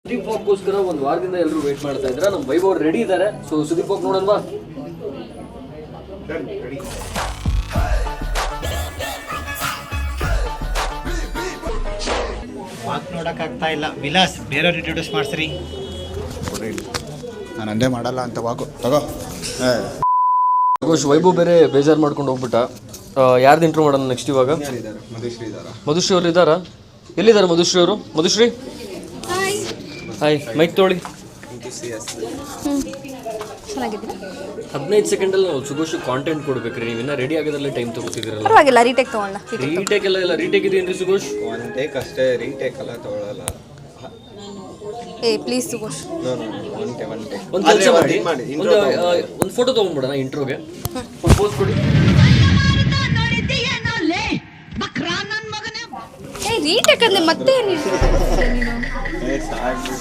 ಸುದೀಪ್ ವಾಕ್ಗೋಸ್ಕರ ಒಂದು ವಾರದಿಂದ ಎಲ್ಲರೂ ವೇಟ್ ಮಾಡ್ತಾ ಇದ್ರ. ನಮ್ಮ ವೈಭವ್ ರೆಡಿ ಇದ್ದಾರೆ. ಸೊ ಸುದೀಪ್ ವಾಕ್ ನೋಡಲ್ವಾ? ವಾಕ್ ನೋಡೋಕ್ಕಾಗ್ತಾ ಇಲ್ಲ. ವಿಲಾಸ್ ಬೇರೆಯವ್ರು ಇಂಟ್ರೊಡ್ಯೂಸ್ ಮಾಡ್ಸ್ರಿ. ನಾನು ಅಂದೇ ಮಾಡಲ್ಲ ಅಂತ ವಾಕು ತಗೋ. ವೈಭವ್ ಬೇರೆ ಬೇಜಾರು ಮಾಡ್ಕೊಂಡು ಹೋಗ್ಬಿಟ್ಟ. ಯಾರ್ದು ಇಂಟ್ರೋ ಮಾಡೋಣ ನೆಕ್ಸ್ಟ್ ಇವಾಗ? ಮಧುಶ್ರೀ ಅವರು ಇದ್ದಾರಾ? ಎಲ್ಲಿದ್ದಾರೆ ಮಧುಶ್ರೀ ಅವರು? ಮಧುಶ್ರೀ ಹಾಯ್, ಮೈಕ್ ತೊಗೊಳ್ಳಿ. 15 ಸೆಕೆಂಡಲ್ಲಿ ನಾವು ಸುಗೋಶ್ ಕಾಂಟೆಂಟ್ ಕೊಡ್ಬೇಕ್ರಿ. ನೀವಿನ್ನ ರೆಡಿ ಆಗೋದ್ರಲ್ಲೇ ಟೈಮ್ ತಗೋತಿದ್ದೀರಲ್ಲ. ಪರವಾಗಿಲ್ಲ, ರೀಟೇಕ್ ತಗೊಳ್ಳಲ್ಲ. ರೀಟೇಕ್ ಎಲ್ಲ ರೀಟೇಕ್ ಇದೆಯೇನ್ರಿ ಸುಗೋಶ್? ಒನ್ ಟೇಕ್ ಅಷ್ಟೇ, ರೀಟೇಕ್ ಎಲ್ಲ ತಗೊಳ್ಳಲ್ಲ. ಪ್ಲೀಸ್ ಸುಗೋಶ್, ಒಂದು ಕೆಲಸ ಮಾಡಿ, ಒಂದು ಫೋಟೋ ತೊಗೊಂಡ್ಬಿಡೋಣ ಇಂಟ್ರೋಗೆ. ಪೋಸ್ ಕೊಡಿ. ರೀಟೇಕ್ ಅಂದ್ರೆ ಮತ್ತೆ ಸಾಕು.